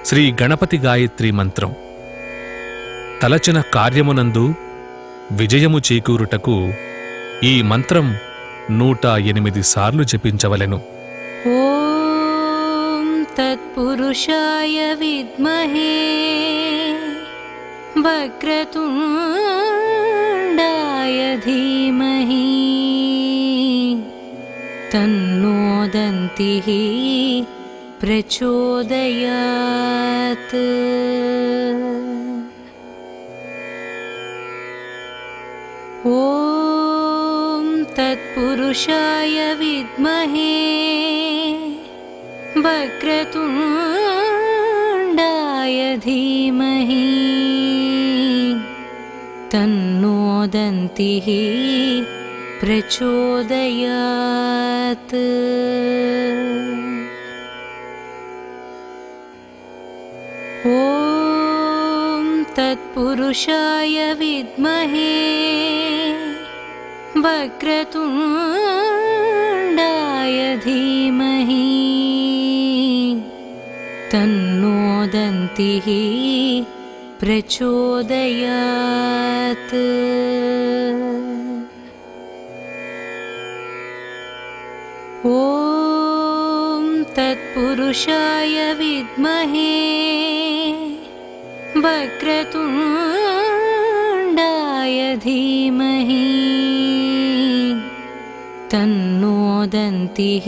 శ్రీ గణపతి గాయత్రి మంత్రం. తలచిన కార్యమునందు విజయము చేకూరుటకు ఈ మంత్రం 108 సార్లు జపించవలెను. ఓం తత్పురుషాయ విద్మహే వక్రతుండాయ ధీమహి తన్నో దంతిః ప్రచోదయాత్. ఓం తత్పురుషాయ విద్మహే వక్రతుండాయ ధీమహి తన్నో దంతిః ప్రచోదయాత్. ఓం తత్పురుషాయ విద్మహే వక్రతుండాయ ధీమహి తన్నో దంతిః ప్రచోదయాత్. ఓం తత్పురుషాయ విద్మహే వక్రతుండాయ ధీమహి తన్నో దంతిః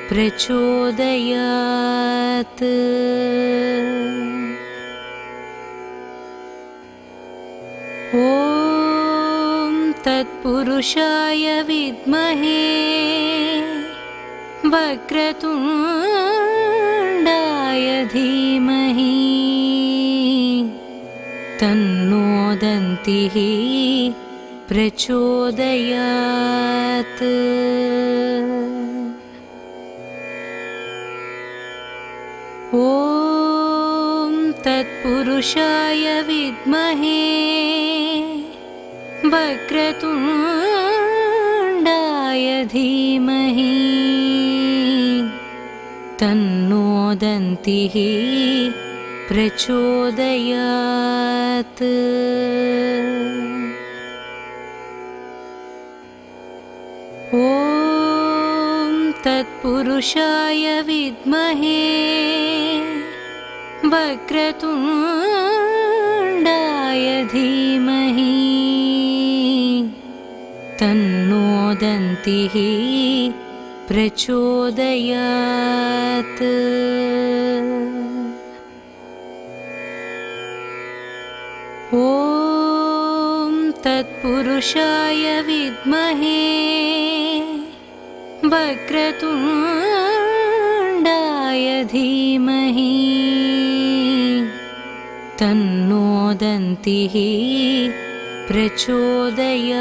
ప్రచోదయాత్. ఓం తత్పురుషాయ విద్మహే వక్రతుండాయ ధీమహి తన్నో దంతిః ప్రచోదయాత్. ఓం తత్పురుషాయ విద్మహే వక్రతుండాయ ధీమహి తన్నో దంతిః ప్రచోదయాత్. ఓం తత్పురుషాయ విద్మహే వక్రతుండాయ ధీమహి తన్నో దంతిః ప్రచోదయాత్. ఓం తత్పురుషాయ విద్మహే వక్రతుండాయ ధీమహి తన్నో దంతిః ప్రచోదయాత్.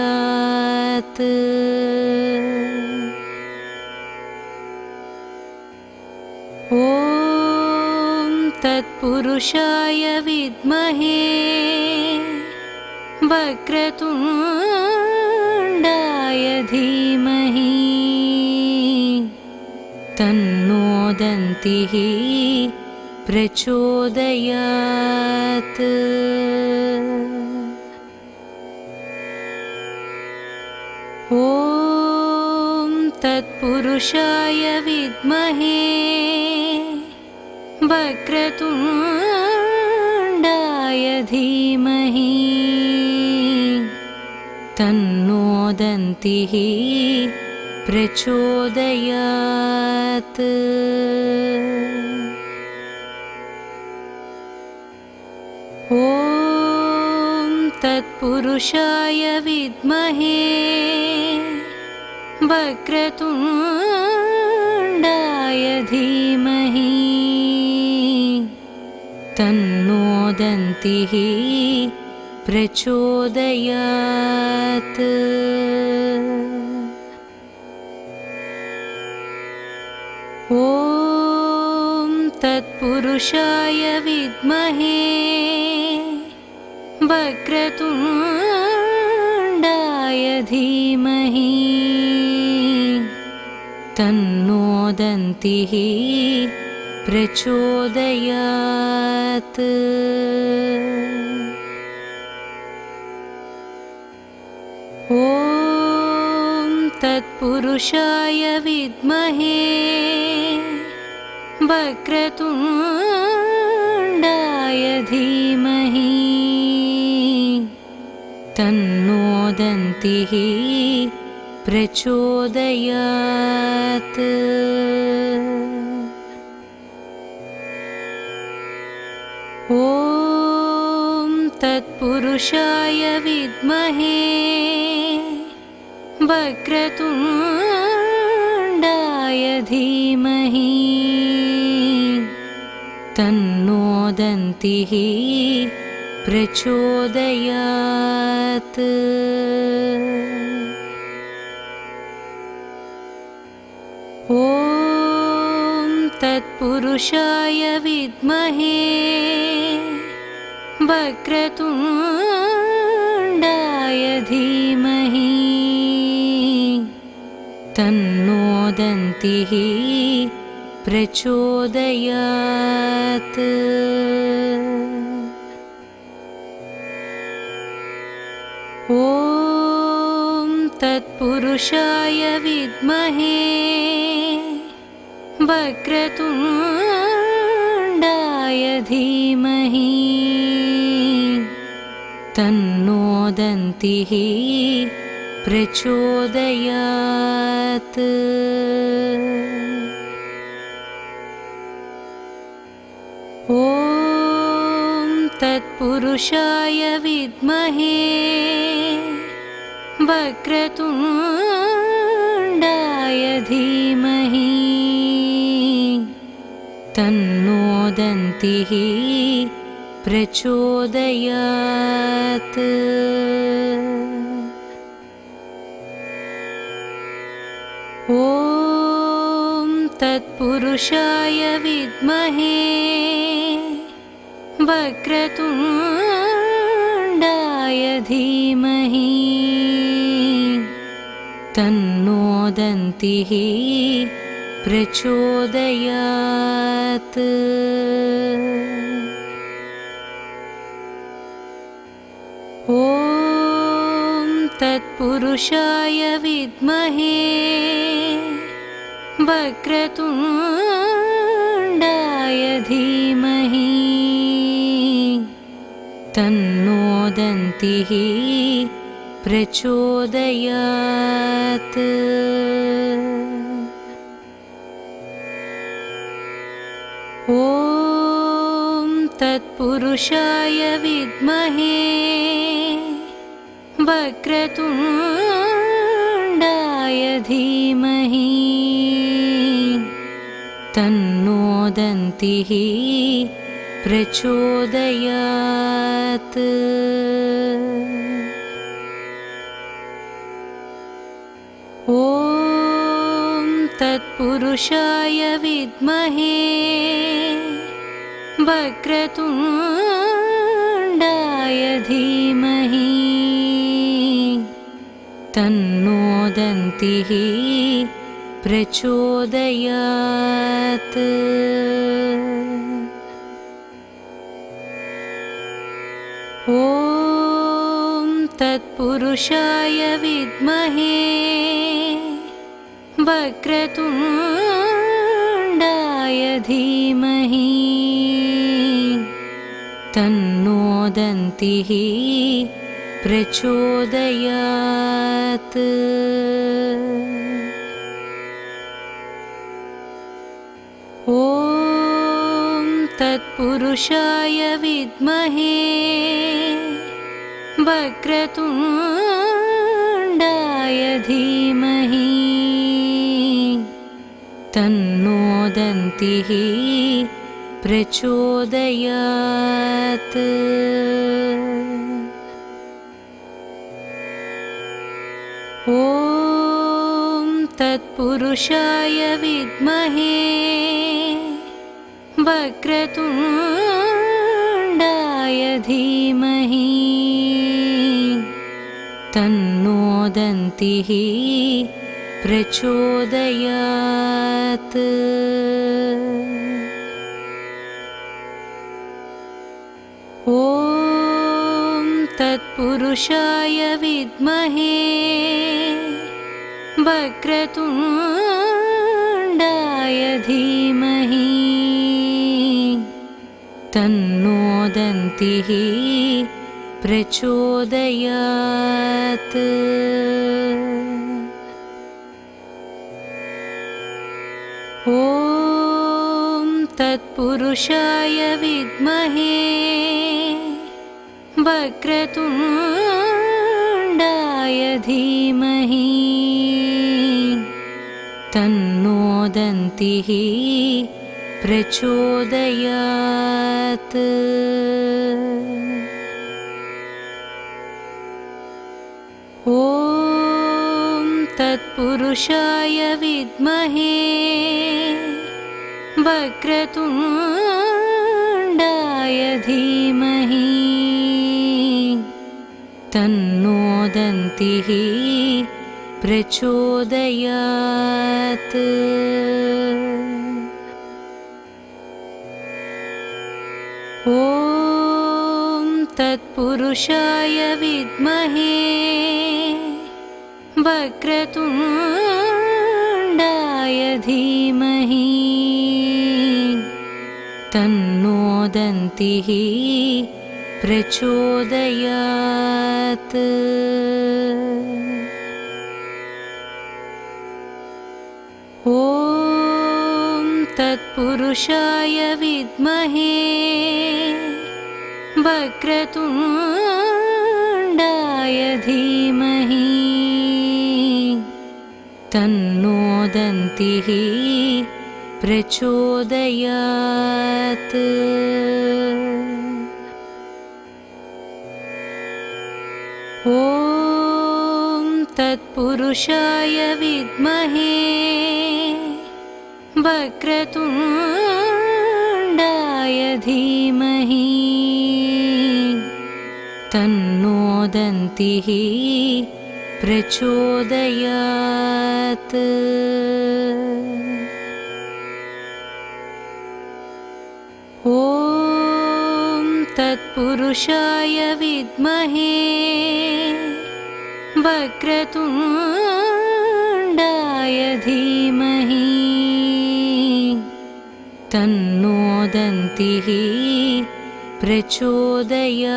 ఓం తత్పురుషాయ విద్మహే వక్రతుండాయ ధీమహి తన్నో దంతిః ప్రచోదయాత్. ఓం తత్పురుషాయ విద్మహే వక్రతుండాయ ధీమహి తన్నో దంతిః ప్రచోదయాత్. ఓం తత్పురుషాయ విద్మహే వక్రతుండాయ ధీమహి తన్నో దంతిః ప్రచోదయాత్. ఓం తత్పురుషాయ విద్మహే వక్రతుండాయ ధీమహి तन्नो दन्तिः प्रचोदयात्। ॐ तत्पुरुषाय विद्महे वक्रतुण्डाय धीमहि तन्नो दन्तिः प्रचोदयात्। ॐ तत्पुरुषाय विद्महे वक्रतुण्डाय धीमहि तन्नो दन्तिः प्रचोदयात्। ॐ तत्पुरुषाय विद्महे वक्रतुण्डाय धीमहि तन्नो दन्तिः प्रचोदयात्। ॐ तत्पुरुषाय विद्महे वक्रतुण्डाय धीमहि तन्नो दन्तिः प्रचोदयात्। ॐ तत्पुरुषाय विद्महे वक्रतुण्डाय धीमहि तन्नो दन्तिः प्रचोदयात्। ॐ तत्पुरुषाय विद्महे वक्रतुण्डाय धीमहि तन्नो दन्तिः प्रचोदयात्। ॐ तत्पुरुषाय विद्महे वक्रतुण्डाय धीमहि तन्नो दन्तिः प्रचोदयात्। ॐ तत्पुरुषाय विद्महे वक्रतुण्डाय धीमहि तन्नो दन्तिः प्रचोदयात्। ॐ तत्पुरुषाय विद्महे वक्रतुण्डाय धीमहि तन्नो दन्तिः प्रचोदयात्। ॐ तत्पुरुषाय विद्महे वक्रतुण्डाय धीमहि तन्नो दन्तिः प्रचोदयात्। ॐ तत्पुरुषाय विद्महे वक्रतुण्डाय धीमहि तन्नो दन्तिः प्रचोदयात्। ॐ तत्पुरुषाय विद्महे वक्रतुण्डाय धीमहि तन्नो दन्तिः प्रचोदयात्। ॐ ॐ तत्पुरुषाय विद्महे वक्रतुण्डाय धीमहि तन्नो दन्तिः प्रचोदयात्। ॐ तत्पुरुषाय विद्महे वक्रतुण्डाय धीमहि तन्नो दन्तिः प्रचोदयात्। ॐ तत्पुरुषाय विद्महे वक्रतुण्डाय धीमहि तन्नो दन्तिः प्रचोदयात्। ॐ तत्पुरुषाय विद्महे वक्रतुण्डाय धीमहि तन्नो दन्तिः प्रचोदयात्। ॐ तत्पुरुषाय विद्महे वक्रतुण्डाय धीमहि तन्नो दन्तिः प्रचोदयात्। ॐ तत्पुरुषाय विद्महे वक्रतुण्डाय धीमहि तन्नो दन्तिः प्रचोदयात्। ॐ तत्पुरुषाय विद्महे वक्रतुण्डाय धीमहि तन्नो दन्तिः प्रचोदयात्।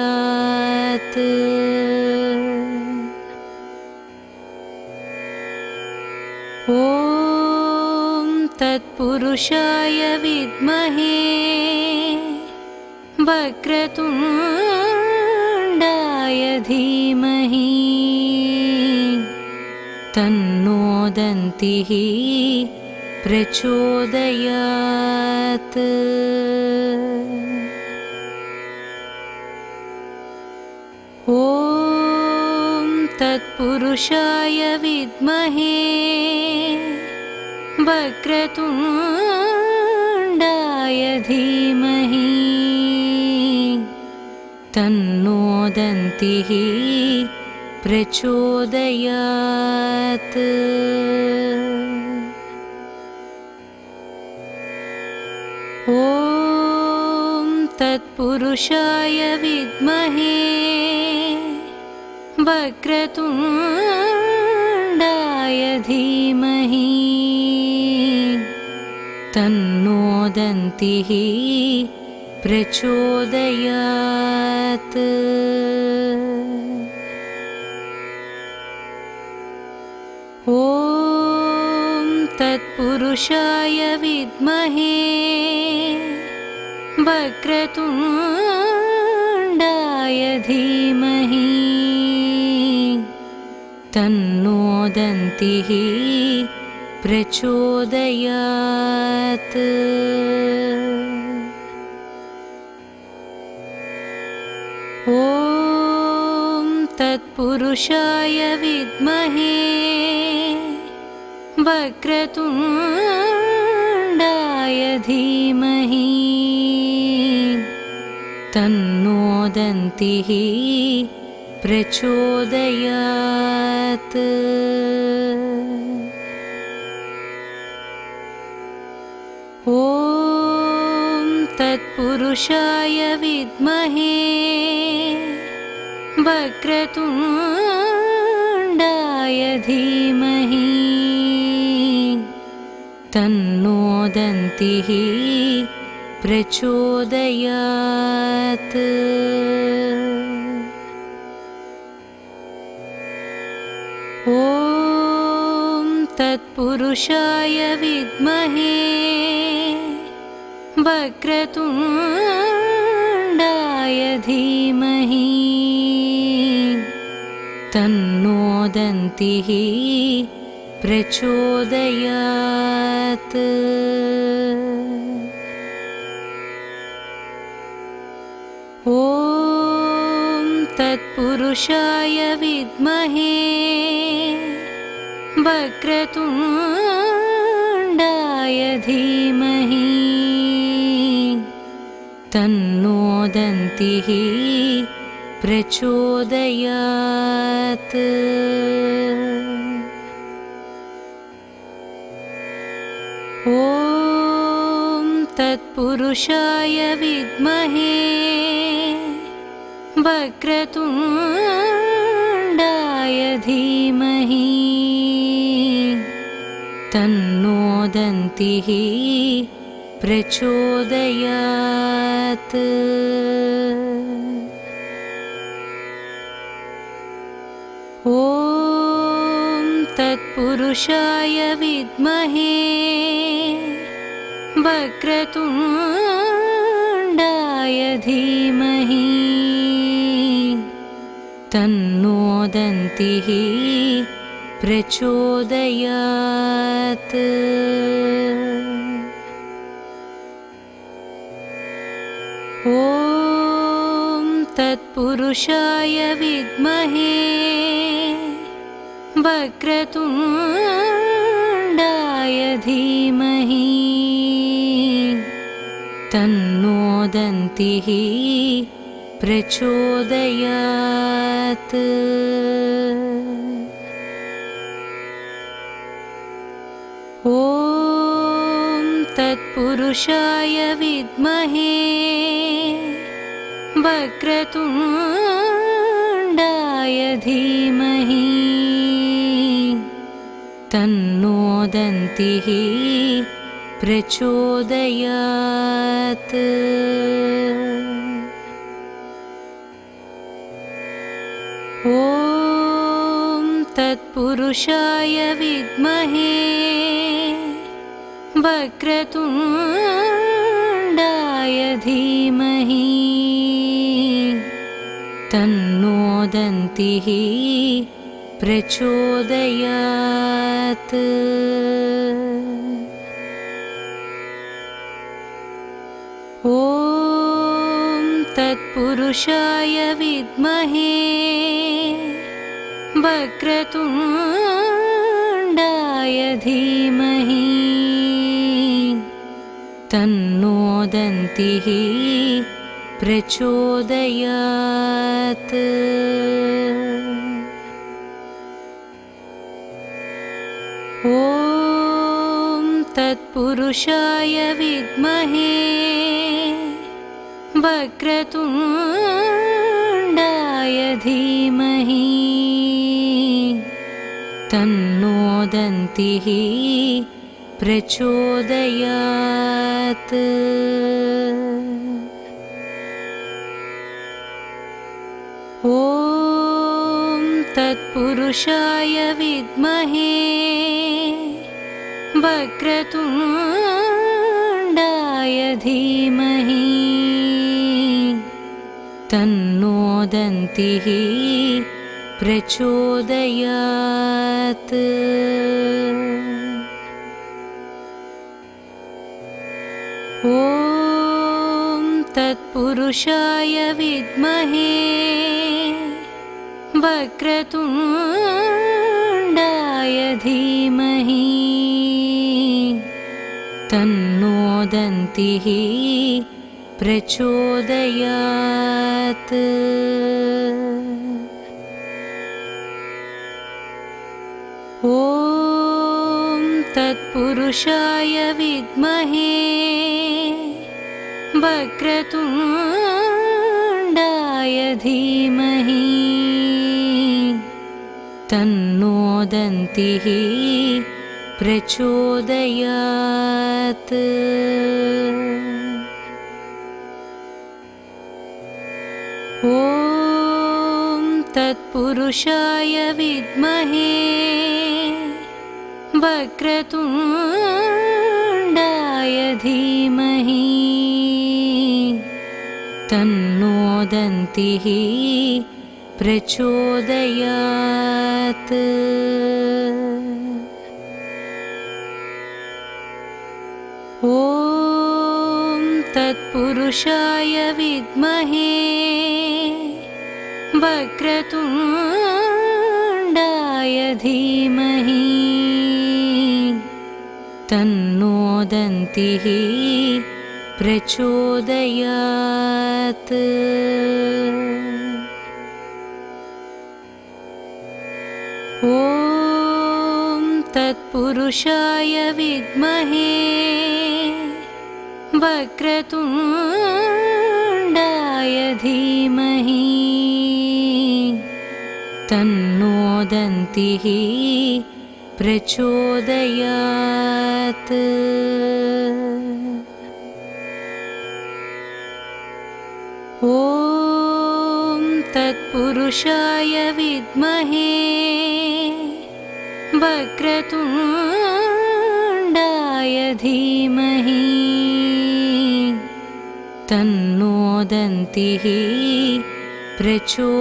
ॐ तत्पुरुषाय विद्महे वक्रतुण्डाय धीमहि तन्नो दन्तिः प्रचोदयात्। ॐ तत्पुरुषाय विद्महे वक्रतुण्डाय धीमहि तन्नो दन्तिः प्रचोदयात्। ॐ तत्पुरुषाय विद्महे वक्रतुण्डाय धीमहि तन्नो दन्तिः प्रचोदयात्। ॐ तत्पुरुषाय विद्महे वक्रतुण्डाय धीमहि तन्नो दन्तिः प्रचोदयात्। ॐ तत्पुरुषाय विद्महे वक्रतुण्डाय धीमहि तन्नो दन्तिः प्रचोदयात्। ॐ तत्पुरुषाय विद्महे वक्रतुण्डाय धीमहि तन्नो दन्तिः प्रचोदयात्। ॐ तत्पुरुषाय विद्महे वक्रतुण्डाय धीमहि तन्नो दन्तिः प्रचोदयात्। ॐ तत्पुरुषाय विद्महे वक्रतुण्डाय धीमहि तन्नो दन्तिः प्रचोदयात्। ॐ तत्पुरुषाय विद्महे वक्रतुण्डाय धीमहि तन्नो दन्तिः प्रचोदयात्। ॐ तत्पुरुषाय विद्महे वक्रतुण्डाय धीमहि तन्नो दन्तिः प्रचोदयात्। ॐ तत्पुरुषाय विद्महे वक्रतुण्डाय धीमहि तन्नो दन्तिः प्रचोदयात्। ॐ तत्पुरुषाय विद्महे वक्रतुण्डाय धीमहि तन्नो दन्तिः प्रचोदयात्। ॐ तत्पुरुषाय विद्महे वक्रतुण्डाय धीमहि तन्नो दन्तिः प्रचोदयात्। ॐ तत्पुरुषाय विद्महे वक्रतुण्डाय धीमहि तन्नो दन्तिः प्रचोदयात्। ॐ तत्पुरुषाय विद्महे वक्रतुण्डाय धीमहि तन्नो दन्तिः प्रचोदयात्। ॐ तत्पुरुषाय विद्महे वक्रतुण्डाय धीमहि तन्नो दन्तिः प्रचोदयात्। ॐ तत्पुरुषाय विद्महे वक्रतुण्डाय धीमहि तन्नो दन्तिः प्रचोदयात्। ॐ तत्पुरुषाय विद्महे वक्रतुण्डाय धीमहि तन्नो दन्तिः प्रचोदयात्। ॐ तत्पुरुषाय विद्महे वक्रतुण्डाय धीमहि तन्नो दन्तिः प्रचोदयात्। ॐ तत्पुरुषाय विद्महे वक्रतुण्डाय धीमहि तन्नो दन्तिः प्रचोदयात्। ॐ तत्पुरुषाय विद्महे वक्रतुण्डाय धीमहि तन्नो दन्तिः प्रचोदयात्। ॐ तत्पुरुषाय विद्महे वक्रतुण्डाय धीमहि तन्नो दन्तिः प्रचोदयात्।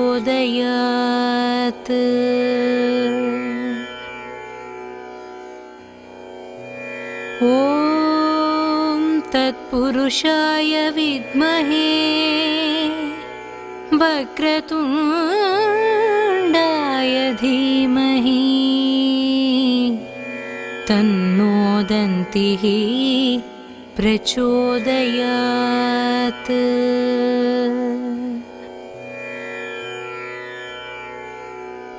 ॐ तत्पुरुषाय विद्महे वक्रतुण्डाय धीमहि तन्नो दन्तिः प्रचोदयात्।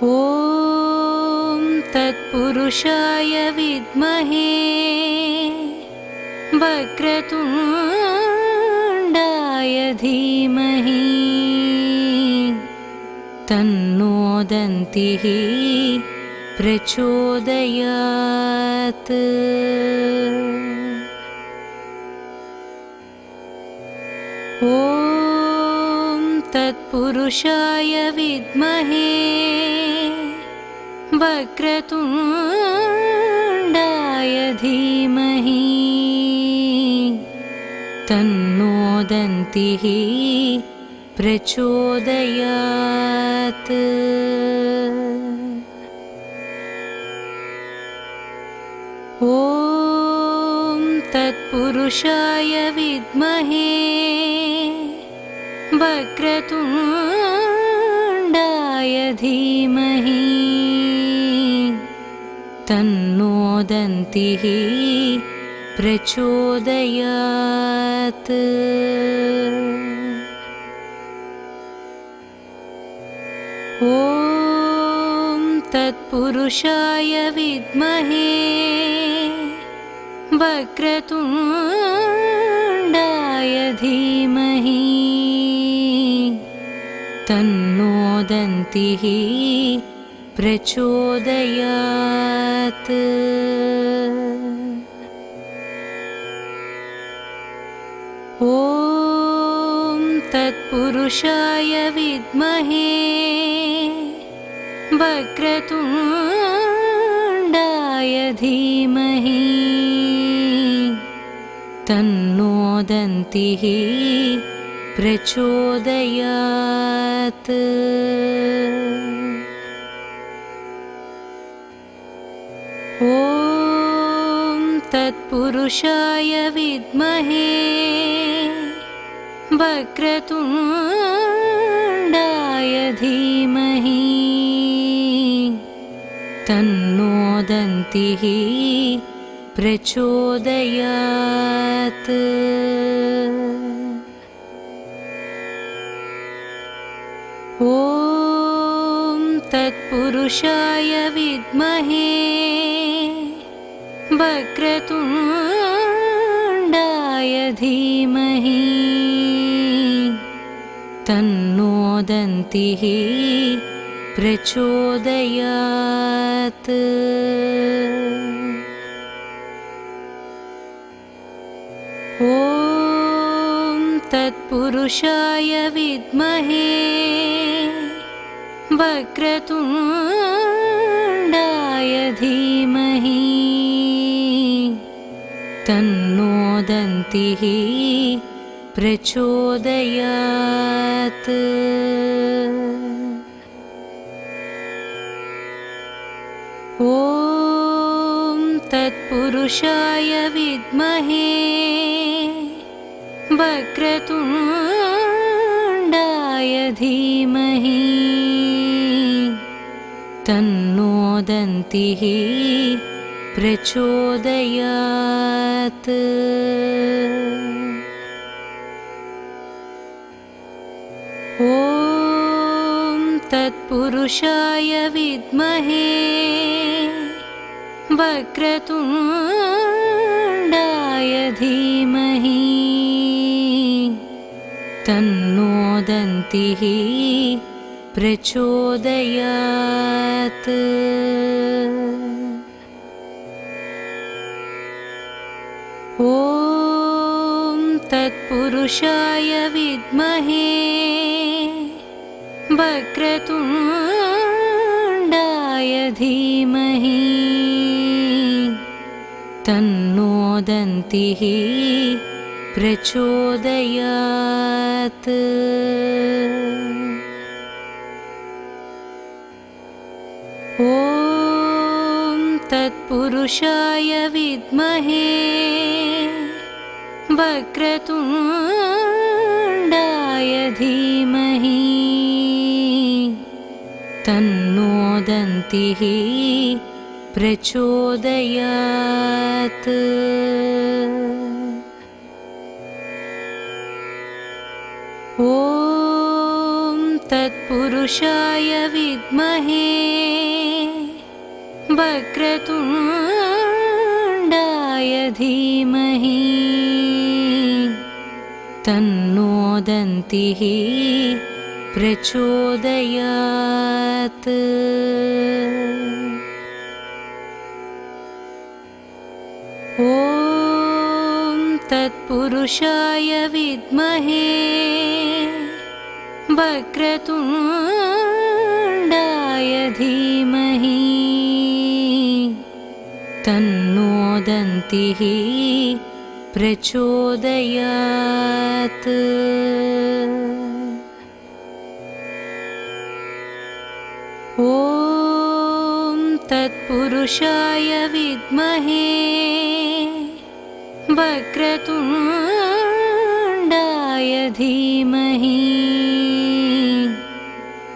ॐ तत्पुरुषाय विद्महे वक्रतुण्डाय धीमहि तन्नो दन्तिः प्रचोदयात्। ॐ तत्पुरुषाय विद्महे वक्रतुण्डाय धीमहि तन्नो दन्तिः प्रचोदयात्। ॐ तत्पुरुषाय विद्महे वक्रतुण्डाय धीमहि तन्नो दन्तिः प्रचोदयात्। ॐ तत्पुरुषाय विद्महे वक्रतुण्डाय धीमहि तन्नो दन्तिः प्रचोदयात्। ॐ तत्पुरुषाय विद्महे वक्रतुण्डाय धीमहि तन्नो दन्तिः प्रचोदयात्। ॐ तत्पुरुषाय विद्महे वक्रतुण्डाय धीमहि तन्नो दन्तिः प्रचोदयात्। ॐ तत्पुरुषाय विद्महे वक्रतुण्डाय धीमहि तन्नो दन्तिः प्रचोदयात्। ॐ तत्पुरुषाय विद्महे वक्रतुण्डाय धीमहि तन्नो दन्तिः प्रचोदयात्। ॐ तत्पुरुषाय विद्महे वक्रतुण्डाय धीमहि तन्नो दन्तिः प्रचोदयात्। ॐ तत्पुरुषाय विद्महे वक्रतुण्डाय धीमहि तन्नो दन्तिः प्रचोदयात्। ॐ तत्पुरुषाय विद्महे वक्रतुण्डाय धीमहि तन्नो दन्तिः प्रचोदयात्। ॐ तत्पुरुषाय विद्महे वक्रतुण्डाय धीमहि तन्नो दन्तिः प्रचोदयात्। ॐ तत्पुरुषाय विद्महे वक्रतुण्डाय धीमहि तन्नो दन्तिः प्रचोदयात्। ॐ तत्पुरुषाय विद्महे वक्रतुण्डाय धीमहि तन्नो दन्तिः प्रचोदयात्। ॐ तत्पुरुषाय विद्महे वक्रतुण्डाय धीमहि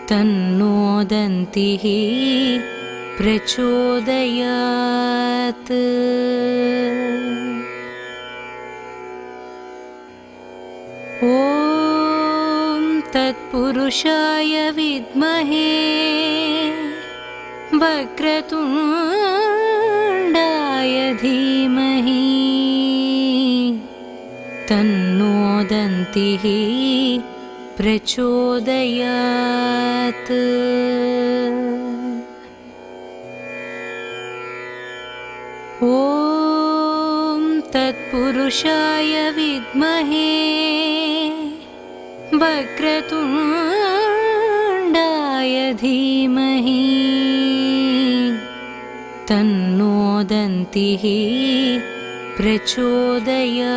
तन्नो दन्तिः प्रचोदयात्। ॐ तत्पुरुषाय विद्महे वक्रतुण्डाय धीमहि तन्नो दन्तिः प्रचोदयात्। ॐ तत्पुरुषाय विद्महे वक्रतुण्डाय धीमहि तन्नो दन्तिः प्रचोदयात्।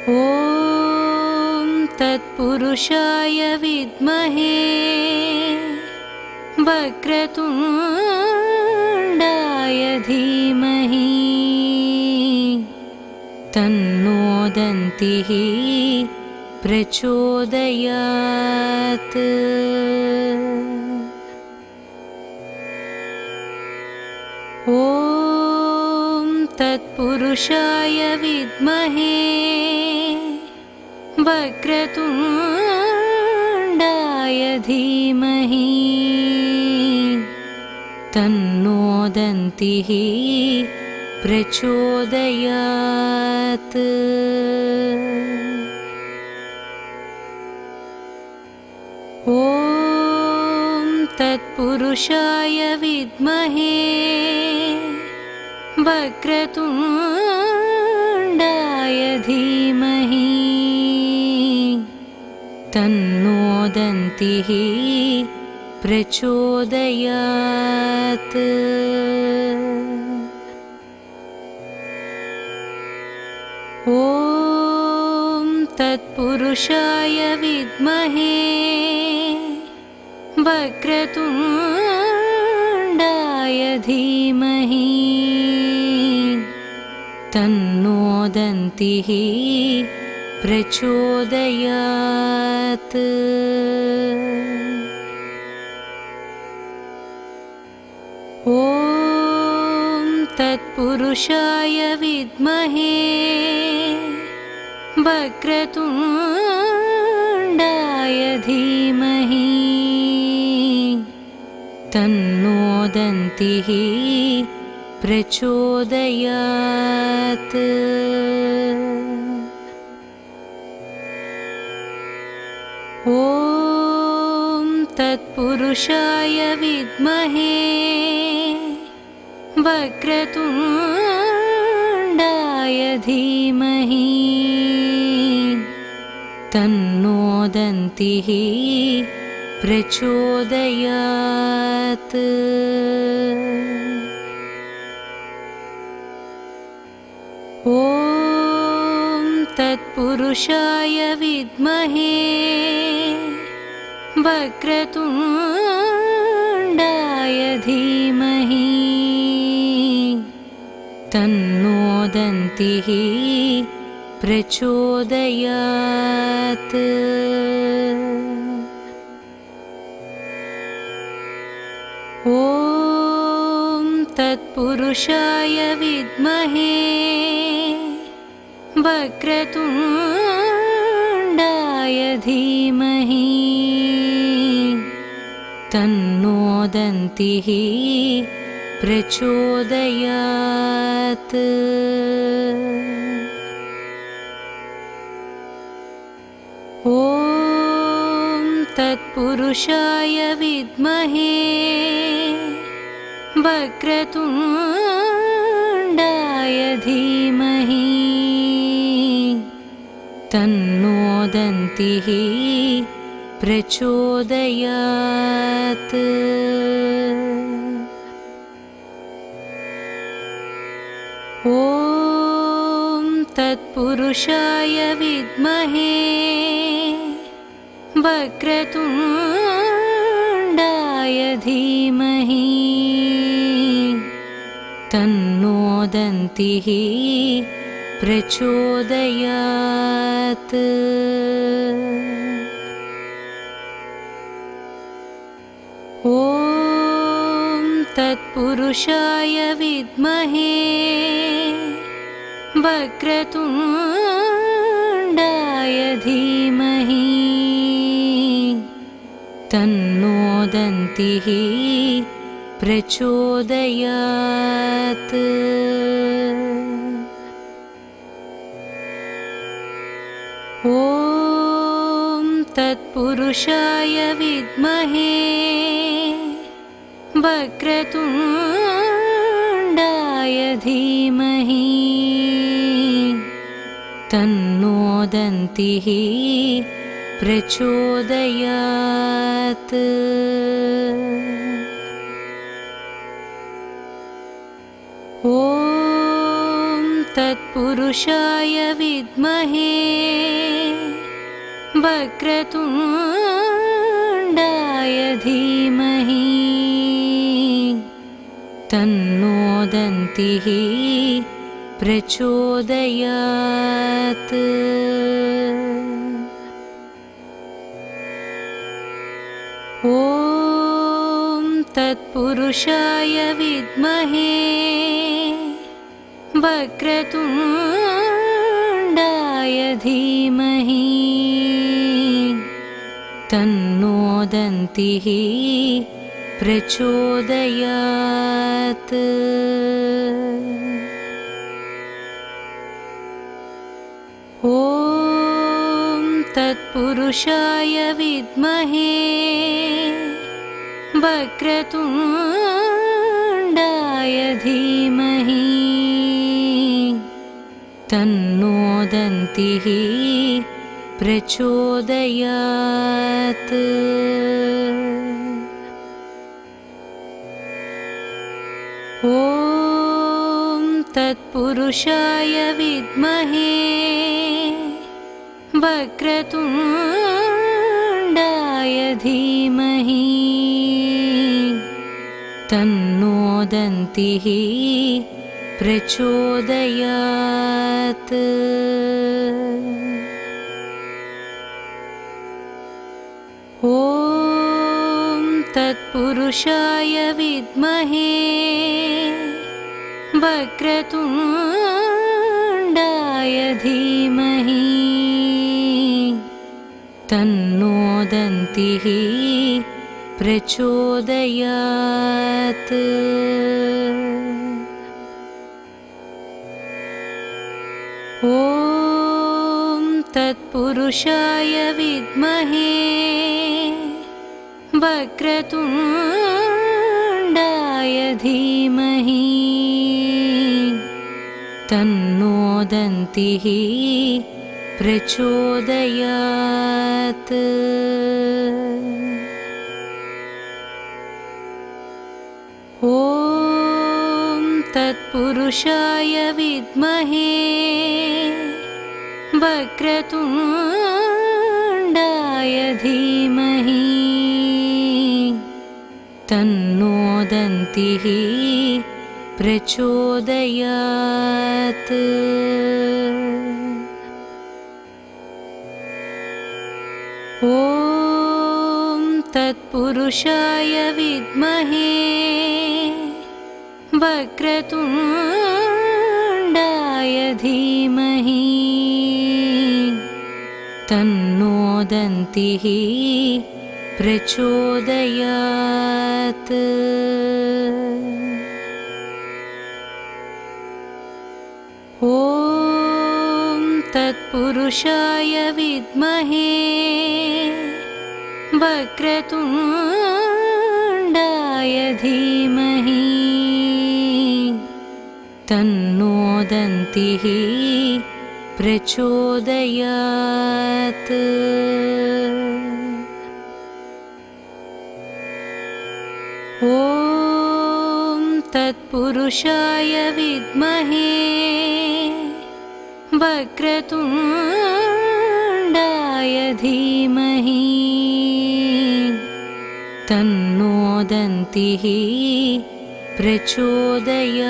ॐ तत्पुरुषाय विद्महे वक्रतुण्डाय धीमहि तन्नो दन्तिः प्रचोदयात्। ॐ तत्पुरुषाय विद्महे वक्रतुण्डाय धीमहि तन्नो दन्तिः प्रचोदयात्। ॐ तत्पुरुषाय विद्महे वक्रतुण्डाय धीमहि तन्नो दन्तिः प्रचोदयात्। ॐ तत्पुरुषाय विद्महे वक्रतुण्डाय धीमहि तन्नो दन्तिः प्रचोदयात्। ॐ तत्पुरुषाय विद्महे वक्रतुण्डाय धीमहि तन्नो दन्तिः प्रचोदयात्। ॐ तत्पुरुषाय विद्महे वक्रतुण्डाय धीमहि तन्नो दन्तिः प्रचोदयात्। ॐ तत्पुरुषाय विद्महे वक्रतुण्डाय धीमहि तन्नो दन्तिः प्रचोदयात्। ॐ तत्पुरुषाय विद्महे वक्रतुण्डाय धीमहि तन्नो दन्तिः प्रचोदयात्। ॐ तत्पुरुषाय विद्महे वक्रतुण्डाय धीमहि तन्नो दन्तिः प्रचोदयात्। ॐ तत्पुरुषाय विद्महे वक्रतुण्डाय धीमहि तन्नो दन्तिः प्रचोदयात्। ॐ तत्पुरुषाय विद्महे वक्रतुण्डाय धीमहि तन्नो दन्तिः प्रचोदयात्। ॐ तत्पुरुषाय विद्महे वक्रतुण्डाय धीमहि तन्नो दन्तिः प्रचोदयात्। ॐ तत्पुरुषाय विद्महे वक्रतुण्डाय धीमहि तन्नो दन्तिः प्रचोदयात्। ॐ तत्पुरुषाय विद्महे वक्रतुण्डाय धीमहि तन्नो दन्तिः प्रचोदयात्। ॐ तत्पुरुषाय विद्महे वक्रतुण्डाय धीमहि तन्नो दन्तिः प्रचोदयात्। ॐ तत्पुरुषाय विद्महे वक्रतुण्डाय धीमहि तन्नो दन्तिः प्रचोदयात्। ॐ तत्पुरुषाय विद्महे वक्रतुण्डाय धीमहि तन्नो दन्तिः प्रचोदयात्। ॐ तत्पुरुषाय विद्महे वक्रतुण्डाय धीमहि तन्नो दन्तिः प्रचोदयात्। ॐ तत्पुरुषाय विद्महे वक्रतुण्डाय धीमहि तन्नो दन्तिः प्रचोदयात्। ॐ तत्पुरुषाय विद्महे वक्रतुण्डाय धीमहि तन्नो दन्तिः प्रचोदयात्। ॐ तत्पुरुषाय विद्महे वक्रतुण्डाय धीमहि तन्नो दन्तिः प्रचोदयात्। ॐ तत्पुरुषाय विद्महे वक्रतुण्डाय धीमहि तन्नो दन्तिः प्रचोदयात्।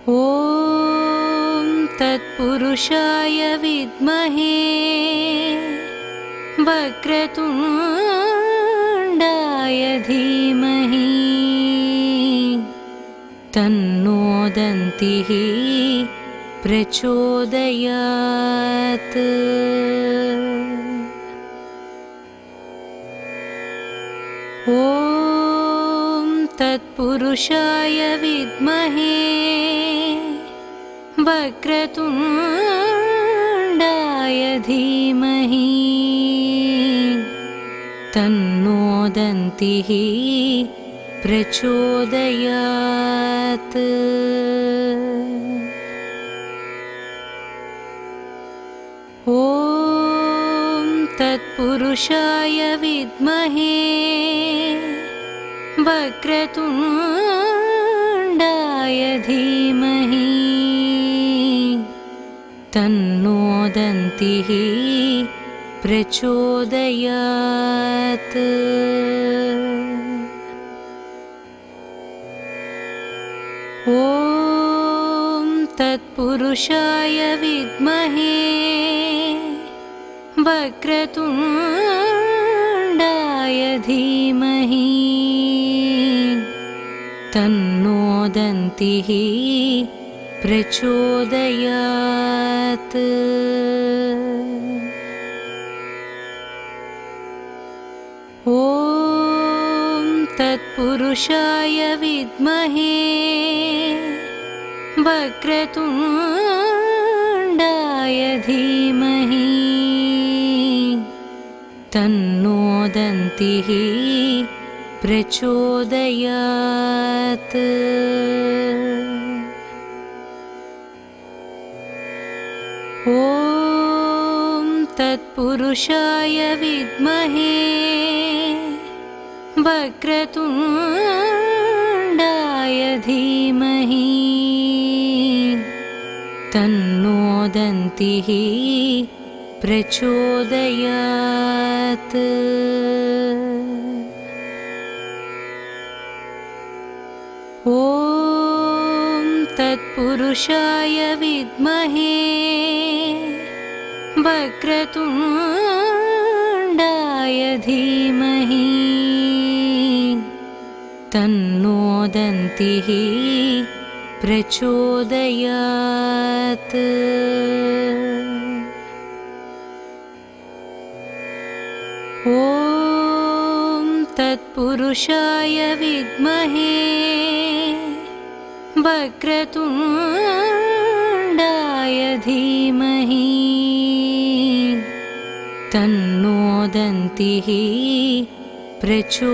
ॐ तत्पुरुषाय विद्महे वक्रतुण्डाय धीमहि तन्नो दन्तिः प्रचोदयात्। ॐ तत्पुरुषाय विद्महे वक्रतुण्डाय धीमहि तन्नो दन्तिः प्रचोदयात्। ॐ तत्पुरुषाय विद्महे वक्रतुण्डाय धीमहि तन्नो दन्तिः प्रचोदयात्। ॐ तत्पुरुषाय विद्महे वक्रतुण्डाय धीमहि तन्नो दन्तिः प्रचोदयात्। ॐ तत्पुरुषाय विद्महे वक्रतुण्डाय धीमहि तन्नो दन्तिः प्रचोदयात्। ॐ तत्पुरुषाय विद्महे वक्रतुण्डाय धीमहि तन्नो दन्तिः प्रचोदयात्। ॐ तत्पुरुषाय विद्महे वक्रतुण्डाय धीमहि तन्नो दन्तिः प्रचोदयात्। ॐ तत्पुरुषाय विद्महे वक्रतुण्डाय धीमहि तन्नो दन्तिः प्रचोदयात्।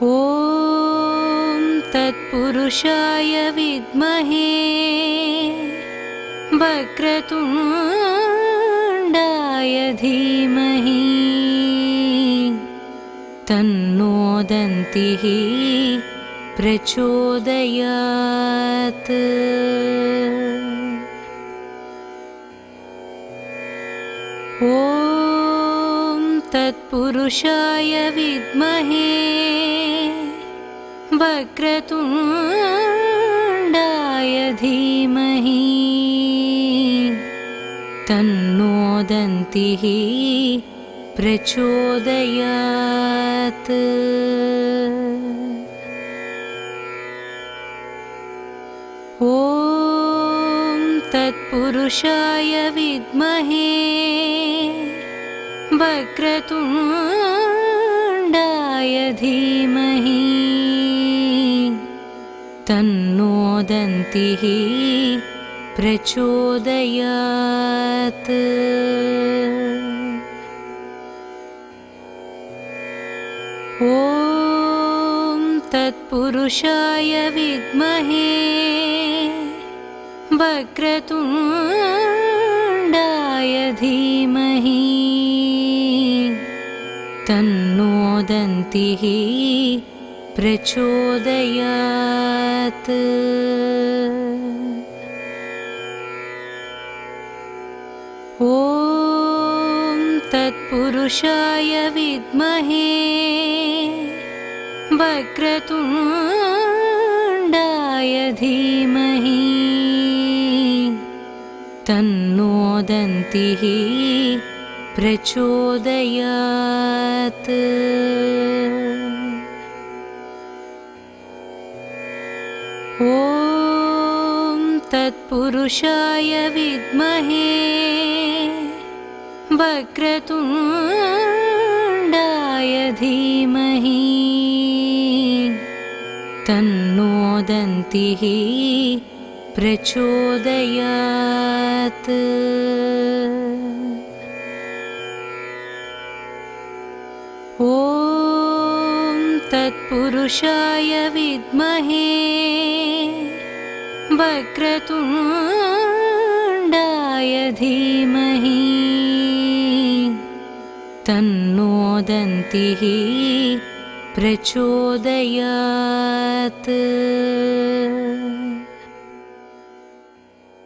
ॐ तत्पुरुषाय विद्महे वक्रतुण्डाय धीमहि तन्नो दन्तिः प्रचोदयात्। ॐ तत्पुरुषाय विद्महे वक्रतुण्डाय धीमहि तन्नो दन्तिः प्रचोदयात्। ॐ तत्पुरुषाय विद्महे वक्रतुण्डाय धीमहि तन्नो दन्तिः प्रचोदयात्। ॐ तत्पुरुषाय विद्महे वक्रतुण्डाय धीमहि तन्नो दन्तिः प्रचोदयात्। ॐ तत्पुरुषाय विद्महे वक्रतुण्डाय धीमहि तन्नो दन्तिः प्रचोदयात्। ॐ तत्पुरुषाय विद्महे वक्रतुण्डाय धीमहि तन्नो दन्तिः प्रचोदयात्। ॐ तत्पुरुषाय विद्महे वक्रतुण्डाय धीमहि तन्नो दन्तिः प्रचोदयात्।